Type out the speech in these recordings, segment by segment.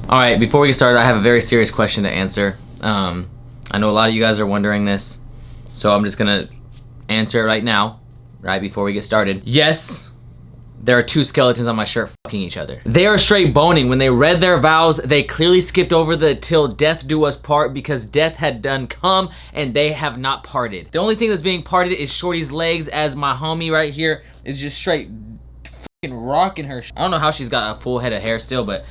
All right, before we get started, I have a very serious question to answer. I know a lot of you guys are wondering this, so I'm just gonna answer it right now, right before we get started. Yes, there are two skeletons on my shirt fucking each other. They are straight boning. When they read their vows, they clearly skipped over the till death do us part because death had done come and they have not parted. The only thing that's being parted is Shorty's legs, as my homie right here is just straight fucking rocking her. I don't know how she's got a full head of hair still, but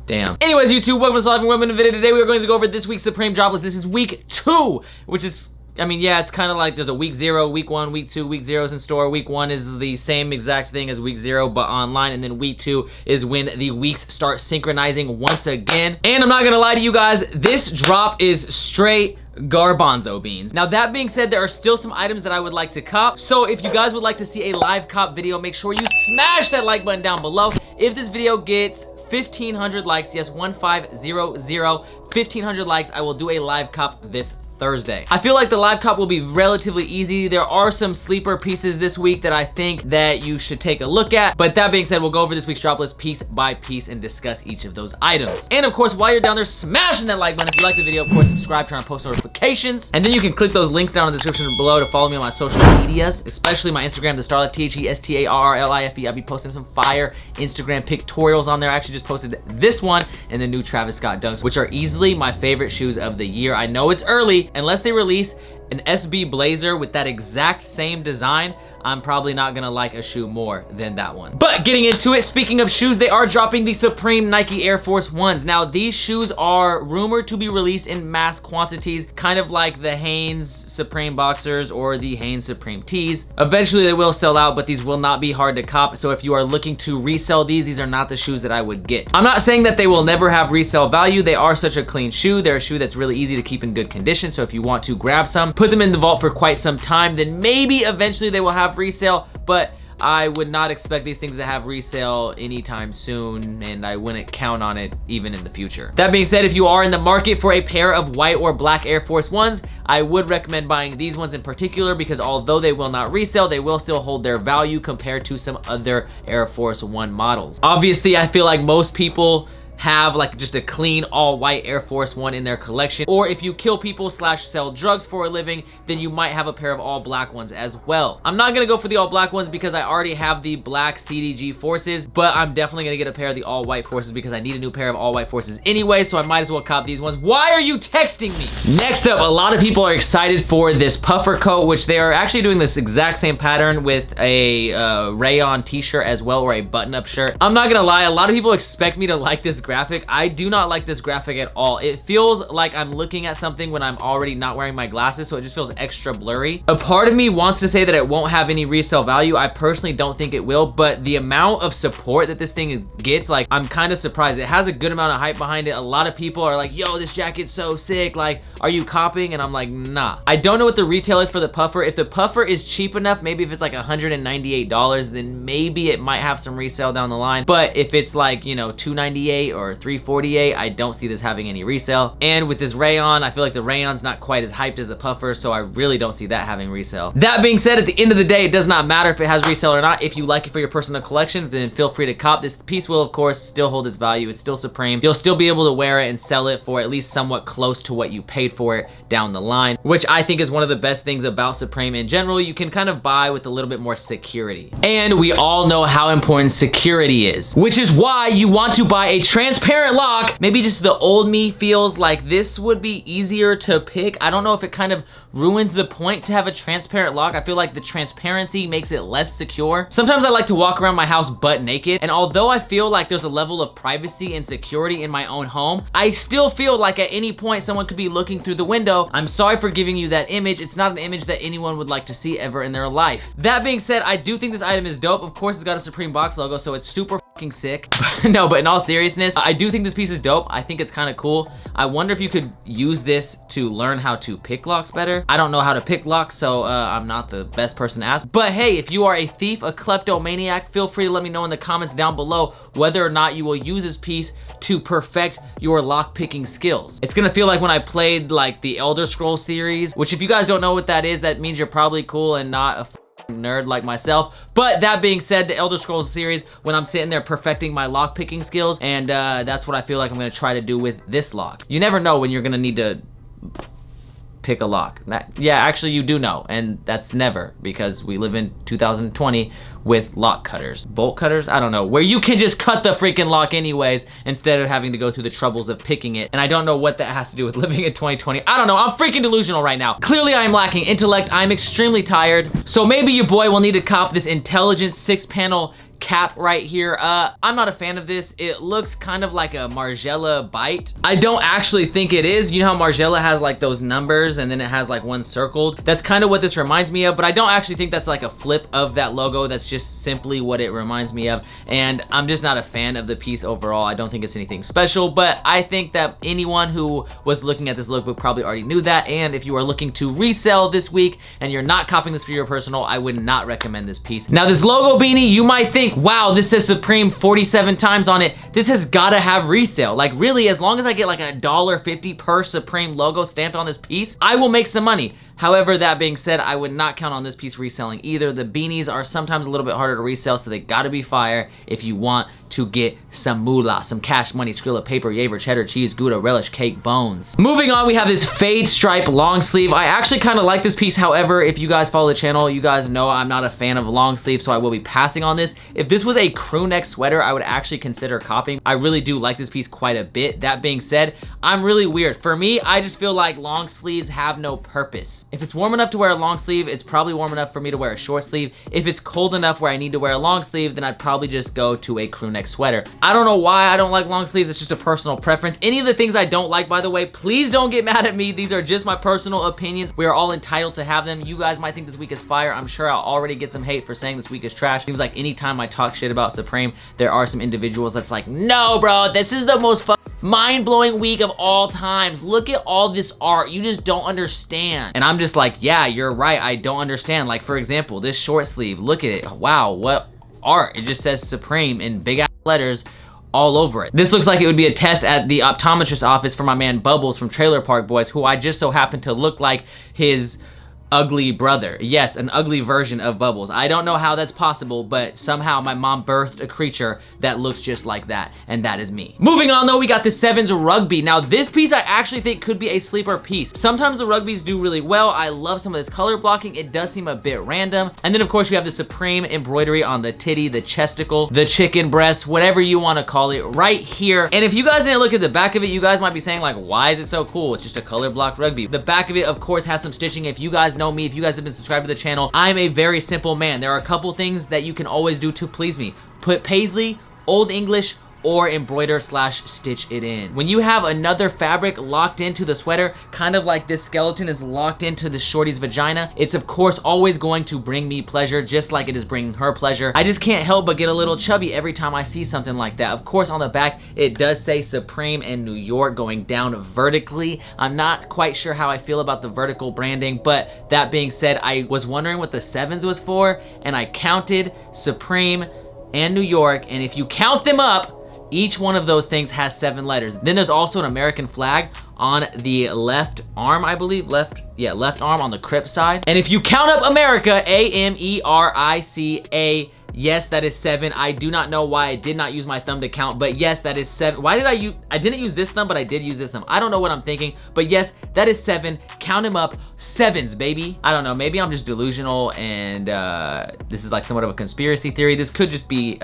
damn. Anyways, YouTube, welcome to Live and Women video. Today we are going to go over this week's Supreme drop list. This is week 2, which is, I mean, yeah, it's kind of like there's a week 0, week 1, week 2, week 0 is in store. Week 1 is the same exact thing as week 0, but online. And then week 2 is when the weeks start synchronizing once again. And I'm not gonna lie to you guys, this drop is straight garbanzo beans. Now that being said, there are still some items that I would like to cop. So if you guys would like to see a live cop video, make sure you smash that like button down below. If this video gets 1,500 likes, yes, 1500, 1,500 likes, I will do a live cop this Thursday. I feel like the live cop will be relatively easy. There are some sleeper pieces this week that I think that you should take a look at. But that being said, we'll go over this week's drop list piece by piece and discuss each of those items. And of course, while you're down there smashing that like button, if you like the video, of course, subscribe, turn on post notifications. And then you can click those links down in the description below to follow me on my social medias, especially my Instagram, the Starlife, THESTARRLIFE. I'll be posting some fire Instagram pictorials on there. I actually just posted this one and the new Travis Scott Dunks, which are easily my favorite shoes of the year. I know it's early. Unless they release an SB Blazer with that exact same design, I'm probably not gonna like a shoe more than that one. But getting into it, speaking of shoes, they are dropping the Supreme Nike Air Force Ones. Now, these shoes are rumored to be released in mass quantities, kind of like the Hanes Supreme Boxers or the Hanes Supreme Tees. Eventually, they will sell out, but these will not be hard to cop. So if you are looking to resell these are not the shoes that I would get. I'm not saying that they will never have resale value. They are such a clean shoe. They're a shoe that's really easy to keep in good condition. So if you want to grab some, put them in the vault for quite some time, then maybe eventually they will have resale, but I would not expect these things to have resale anytime soon, and I wouldn't count on it even in the future. That being said, if you are in the market for a pair of white or black Air Force Ones, I would recommend buying these ones in particular because although they will not resell, they will still hold their value compared to some other Air Force One models. Obviously, I feel like most people have like just a clean all white Air Force One in their collection, or if you kill people / sell drugs for a living, then you might have a pair of all black ones as well. I'm not gonna go for the all black ones because I already have the black CDG Forces, but I'm definitely gonna get a pair of the all white Forces because I need a new pair of all white Forces anyway, so I might as well cop these ones. Why are you texting me? Next up, a lot of people are excited for this puffer coat, which they are actually doing this exact same pattern with a rayon t-shirt as well, or a button-up shirt. I'm not gonna lie, a lot of people expect me to like this graphic. I do not like this graphic at all. It feels like I'm looking at something when I'm already not wearing my glasses, so it just feels extra blurry. A part of me wants to say that it won't have any resale value. I personally don't think it will, but the amount of support that this thing gets, like, I'm kind of surprised. It has a good amount of hype behind it. A lot of people are like, yo, this jacket's so sick, like, are you copying? And I'm like, nah. I don't know what the retail is for the puffer. If the puffer is cheap enough, maybe if it's like $198, then maybe it might have some resale down the line. But if it's like, you know, $298 or $348, I don't see this having any resale. And with this rayon, I feel like the rayon's not quite as hyped as the puffer, so I really don't see that having resale. That being said, at the end of the day, it does not matter if it has resale or not. If you like it for your personal collection, then feel free to cop. This piece will, of course, still hold its value. It's still Supreme. You'll still be able to wear it and sell it for at least somewhat close to what you paid for it down the line, which I think is one of the best things about Supreme in general. You can kind of buy with a little bit more security. And we all know how important security is, which is why you want to buy a transparent lock. Maybe just the old me feels like this would be easier to pick. I don't know if it kind of ruins the point to have a transparent lock. I feel like the transparency makes it less secure. Sometimes I like to walk around my house butt naked, and although I feel like there's a level of privacy and security in my own home, I still feel like at any point someone could be looking through the window. I'm sorry for giving you that image. It's not an image that anyone would like to see ever in their life. That being said, I do think this item is dope. Of course, it's got a Supreme box logo, so it's super fucking sick. No, but in all seriousness, I do think this piece is dope. I think it's kind of cool. I wonder if you could use this to learn how to pick locks better. I don't know how to pick locks, so I'm not the best person to ask. But hey, if you are a thief, a kleptomaniac, feel free to let me know in the comments down below whether or not you will use this piece to perfect your lock picking skills. It's gonna feel like when I played like the Elder Scrolls series, which if you guys don't know what that is, that means you're probably cool and not a nerd like myself. But that being said, the Elder Scrolls series, when I'm sitting there perfecting my lock picking skills, and that's what I feel like I'm gonna try to do with this lock. You never know when you're gonna need to pick a lock. Yeah, actually you do know, and that's never, because we live in 2020 with lock cutters. Bolt cutters? I don't know, where you can just cut the freaking lock anyways instead of having to go through the troubles of picking it. And I don't know what that has to do with living in 2020. I don't know, I'm freaking delusional right now. Clearly I'm lacking intellect, I'm extremely tired. So maybe your boy will need to cop this intelligent 6-panel cap right here. I'm not a fan of this. It looks kind of like a Margiela bite. I don't actually think it is. You know how Margiela has like those numbers and then it has like one circled? That's kind of what this reminds me of, but I don't actually think that's like a flip of that logo. That's just simply what it reminds me of, and I'm just not a fan of the piece overall. I don't think it's anything special, but I think that anyone who was looking at this lookbook probably already knew that, and if you are looking to resell this week and you're not copying this for your personal, I would not recommend this piece. Now this logo beanie, you might think, wow, this says Supreme 47 times on it. This has gotta have resale. Like really, as long as I get like $1.50 per Supreme logo stamped on this piece, I will make some money. However, that being said, I would not count on this piece reselling either. The beanies are sometimes a little bit harder to resell, so they gotta be fire if you want to get some moolah, some cash money, Skrilla, paper, yaver, cheddar, cheese, Gouda, relish, cake, bones. Moving on, we have this fade stripe long sleeve. I actually kind of like this piece. However, if you guys follow the channel, you guys know I'm not a fan of long sleeve, so I will be passing on this. If this was a crew neck sweater, I would actually consider copying. I really do like this piece quite a bit. That being said, I'm really weird. For me, I just feel like long sleeves have no purpose. If it's warm enough to wear a long sleeve, it's probably warm enough for me to wear a short sleeve. If it's cold enough where I need to wear a long sleeve, then I'd probably just go to a crew neck sweater. I don't know why I don't like long sleeves. It's just a personal preference. Any of the things I don't like, by the way, please don't get mad at me. These are just my personal opinions. We are all entitled to have them. You guys might think this week is fire. I'm sure I'll already get some hate for saying this week is trash. Seems like anytime I talk shit about Supreme, there are some individuals that's like, no, bro, this is the most mind-blowing week of all times. Look at all this art. You just don't understand. And I'm just like, yeah, you're right. I don't understand. Like, for example, this short sleeve. Look at it. Wow, what art. It just says Supreme in big ass letters all over it. This looks like it would be a test at the optometrist office for my man Bubbles from Trailer Park Boys, who I just so happen to look like his ugly brother. Yes, an ugly version of Bubbles. I don't know how that's possible, but somehow my mom birthed a creature that looks just like that, and that is me. Moving on though, we got the Sevens Rugby. Now this piece I actually think could be a sleeper piece. Sometimes the Rugbies do really well. I love some of this color blocking. It does seem a bit random. And then of course you have the Supreme embroidery on the titty, the chesticle, the chicken breast, whatever you want to call it, right here. And if you guys didn't look at the back of it, you guys might be saying like, why is it so cool? It's just a color blocked Rugby. The back of it of course has some stitching. If you guys know me, if you guys have been subscribed to the channel, I'm a very simple man. There are a couple things that you can always do to please me. Put paisley, Old English, or embroider / stitch it in. When you have another fabric locked into the sweater, kind of like this skeleton is locked into this shorty's vagina, it's of course always going to bring me pleasure, just like it is bringing her pleasure. I just can't help but get a little chubby every time I see something like that. Of course on the back, it does say Supreme and New York going down vertically. I'm not quite sure how I feel about the vertical branding, but that being said, I was wondering what the sevens was for, and I counted Supreme and New York, and if you count them up, each one of those things has 7 letters. Then there's also an American flag on the left arm, I believe. Left arm on the Crip side. And if you count up America, A-M-E-R-I-C-A, yes, that is 7. I do not know why I did not use my thumb to count, but yes, that is 7. Why did I didn't use this thumb, but I did use this thumb. I don't know what I'm thinking, but yes, that is 7. Count them up. 7s, baby. I don't know, maybe I'm just delusional and this is like somewhat of a conspiracy theory. This could just be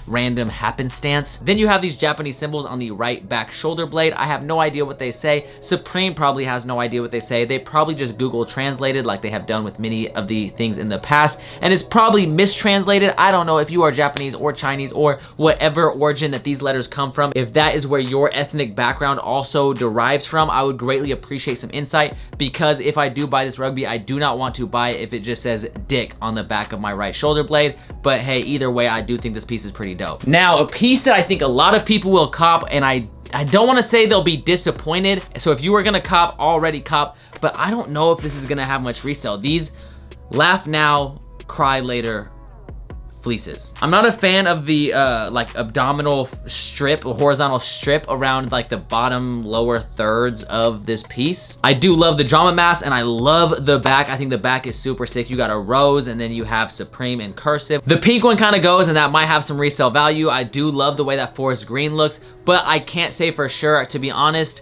random happenstance. Then you have these Japanese symbols on the right back shoulder blade. I have no idea what they say. Supreme probably has no idea what they say. They probably just Google translated like they have done with many of the things in the past, and it's probably mistranslated. I don't know if you are Japanese or Chinese or whatever origin that these letters come from. If that is where your ethnic background also derives from, I would greatly appreciate some insight, because if I do buy this Rugby, I do not want to buy it if it just says dick on the back of my right shoulder blade. But hey, either way, I do think this piece is pretty dope. Now, a piece that I think a lot of people will cop, and I don't want to say they'll be disappointed. So if you were gonna cop, already cop, but I don't know if this is gonna have much resale. These laugh now, cry later fleeces. I'm not a fan of the like abdominal strip or horizontal strip around like the bottom lower thirds of this piece. I do love the drama mask and I love the back. I think the back is super sick. You got a rose and then you have Supreme in cursive. The pink one kind of goes and that might have some resale value. I do love the way that forest green looks, but I can't say for sure, to be honest.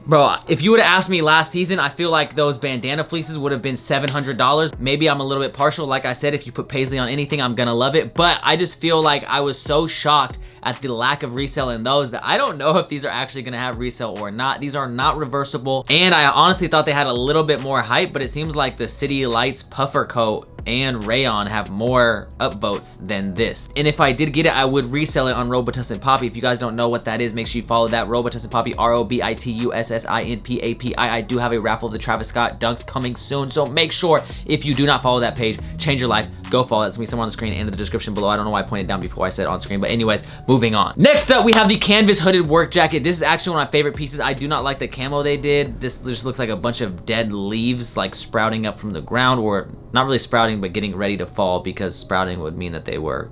Bro, if you would have asked me last season, I feel like those bandana fleeces would have been $700. Maybe I'm a little bit partial. Like I said, if you put paisley on anything, I'm gonna love it. But I just feel like I was so shocked at the lack of resale in those that I don't know if these are actually gonna have resale or not. These are not reversible. And I honestly thought they had a little bit more hype, but it seems like the City Lights puffer coat and rayon have more upvotes than this. And if I did get it, I would resell it on Robitussin Poppy. If you guys don't know what that is, make sure you follow that. Robitussin Poppy, ROBITUSSINPAPI. I do have a raffle of the Travis Scott dunks coming soon, so make sure if you do not follow that page, change your life, go follow it. It's gonna be somewhere on the screen and in the description below. I don't know why I pointed down before I said on screen, but anyways, moving on. Next up, we have the canvas hooded work jacket. This is actually one of my favorite pieces. I do not like the camo they did. This just looks like a bunch of dead leaves like sprouting up from the ground, or not really sprouting, but getting ready to fall, because sprouting would mean that they were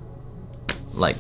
like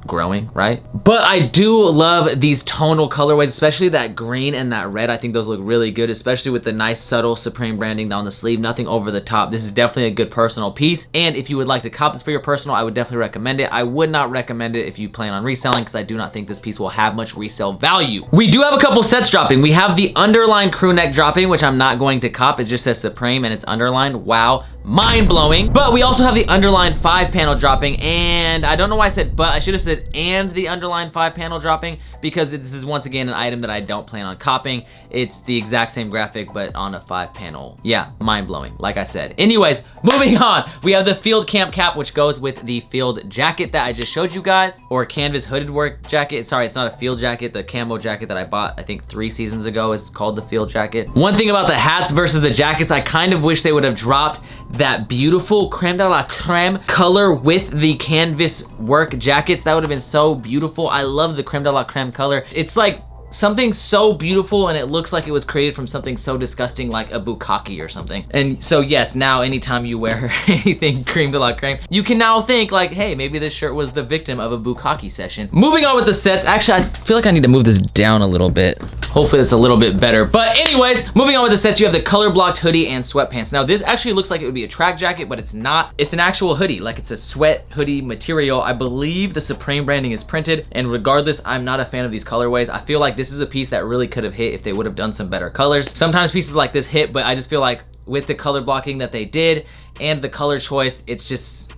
growing, right? But I do love these tonal colorways, especially that green and that red. I think those look really good, especially with the nice subtle Supreme branding down the sleeve, nothing over the top. This is definitely a good personal piece, and if you would like to cop this for your personal, I would definitely recommend it. I would not recommend it if you plan on reselling, because I do not think this piece will have much resale value. We do have a couple sets dropping. We have the underlined crew neck dropping, which I'm not going to cop. It just says Supreme and it's underlined. Wow, mind-blowing. But we also have the underlined 5-panel dropping, and I don't know why I said but. I should have said and the underlined 5-panel dropping, because this is once again an item that I don't plan on copying. It's the exact same graphic but on a 5-panel. Yeah, mind-blowing, like I said. Anyways, moving on, we have the field camp cap, which goes with the field jacket that I just showed you guys, or canvas hooded work jacket. Sorry, it's not a field jacket. The camo jacket that I bought I think 3 seasons ago is called the field jacket. One thing about the hats versus the jackets, I kind of wish they would have dropped that beautiful creme de la creme color with the canvas work jackets. That would have been so beautiful. I love the creme de la creme color. It's like something so beautiful, and it looks like it was created from something so disgusting like a bukkake or something. And so yes, now anytime you wear anything creme de la creme, you can now think like, hey, maybe this shirt was the victim of a bukkake session. Moving on with the sets. Actually, I feel like I need to move this down a little bit. Hopefully it's a little bit better. But anyways, moving on with the sets, you have the color blocked hoodie and sweatpants. Now this actually looks like it would be a track jacket, but it's not. It's an actual hoodie, like it's a sweat hoodie material. I believe the Supreme branding is printed, and regardless, I'm not a fan of these colorways. I feel like this is a piece that really could have hit if they would have done some better colors. Sometimes pieces like this hit, but I just feel like with the color blocking that they did and the color choice, it's just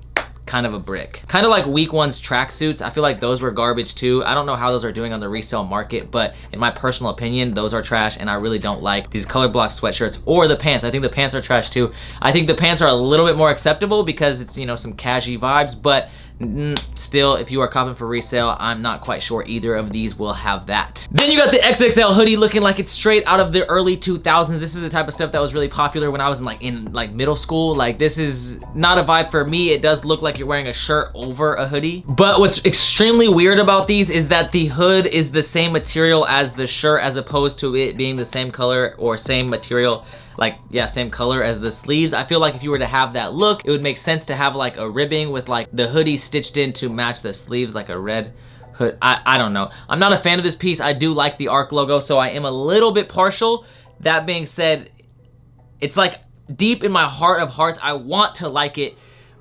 kind of a brick. Kind of like week one's tracksuits. I feel like those were garbage too. I don't know how those are doing on the resale market, but in my personal opinion, those are trash, and I really don't like these color block sweatshirts or the pants. I think the pants are trash too. I think the pants are a little bit more acceptable because it's, you know, some cashy vibes, but still, if you are copping for resale, I'm not quite sure either of these will have that. Then you got the XXL hoodie looking like it's straight out of the early 2000s. This is the type of stuff that was really popular when I was in middle school. Like, this is not a vibe for me. It does look like you're wearing a shirt over a hoodie. But what's extremely weird about these is that the hood is the same material as the shirt, as opposed to it being the same color or same material, like, yeah, same color as the sleeves. I feel like if you were to have that look, it would make sense to have like a ribbing with like the hoodie stitched in to match the sleeves, like a red hood. I don't know. I'm not a fan of this piece. I do like the ARC logo, so I am a little bit partial. That being said, it's like deep in my heart of hearts, I want to like it,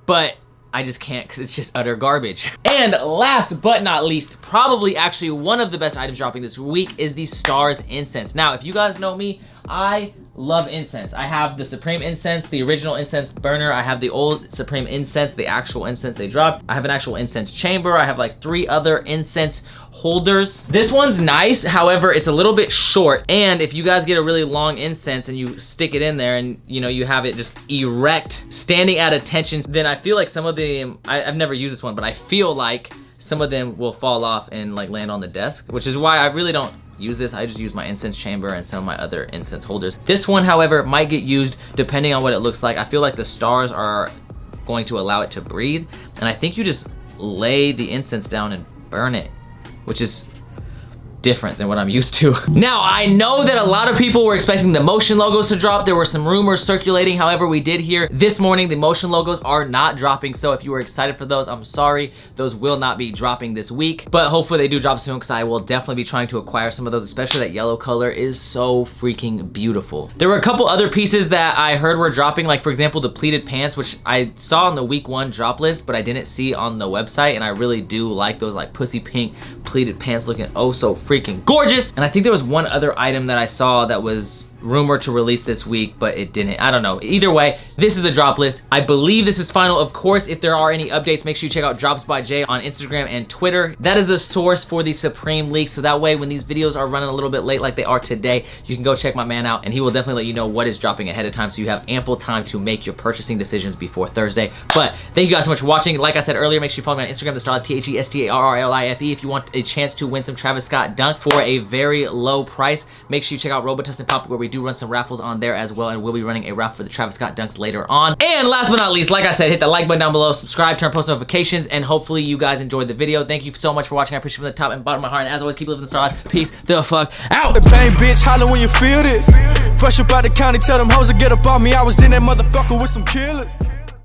but I just can't because it's just utter garbage. And last but not least, probably actually one of the best items dropping this week is the Stars Incense. Now, if you guys know me, I love incense. I have the Supreme incense, the original incense burner. I have the old Supreme incense, the actual incense they dropped. I have an actual incense chamber. I have like 3 other incense holders. This one's nice, however, it's a little bit short. And if you guys get a really long incense and you stick it in there and you know you have it just erect, standing at attention, then I feel like some of them, I've never used this one, but I feel like some of them will fall off and like land on the desk, which is why I really don't use this. I just use my incense chamber and some of my other incense holders. This one, however, might get used depending on what it looks like. I feel like the stars are going to allow it to breathe, and I think you just lay the incense down and burn it, which is different than what I'm used to. Now, I know that a lot of people were expecting the motion logos to drop. There were some rumors circulating. However, we did hear this morning the motion logos are not dropping. So if you were excited for those, I'm sorry. Those will not be dropping this week, but hopefully they do drop soon because I will definitely be trying to acquire some of those, especially that yellow color is so freaking beautiful. There were a couple other pieces that I heard were dropping, like for example, the pleated pants, which I saw on the week 1 drop list, but I didn't see on the website, and I really do like those like pussy pink pleated pants looking oh so freaking gorgeous. And I think there was one other item that I saw that was rumored to release this week, but it didn't. I don't know. Either way, this is the drop list. I believe this is final. Of course, if there are any updates, make sure you check out Drops by Jay on Instagram and Twitter. That is the source for the Supreme leaks, so that way when these videos are running a little bit late like they are today, you can go check my man out and he will definitely let you know what is dropping ahead of time, so you have ample time to make your purchasing decisions before Thursday. But thank you guys so much for watching. Like I said earlier, make sure you follow me on Instagram, the TheStarlife, if you want a chance to win some Travis Scott dunks for a very low price. Make sure you check out Robotus and Pop, where we do run some raffles on there as well, and we'll be running a raffle for the Travis Scott dunks later on. And last but not least, like I said, hit the like button down below, subscribe, turn post notifications, and hopefully you guys enjoyed the video. Thank you so much for watching. I appreciate you from the top and bottom of my heart, and as always, keep living the star life. Peace the fuck out. Bang, bitch, holler when you feel this. Fresh up out the county, tell them hoes to get up on me. I was in that motherfucker with some killers.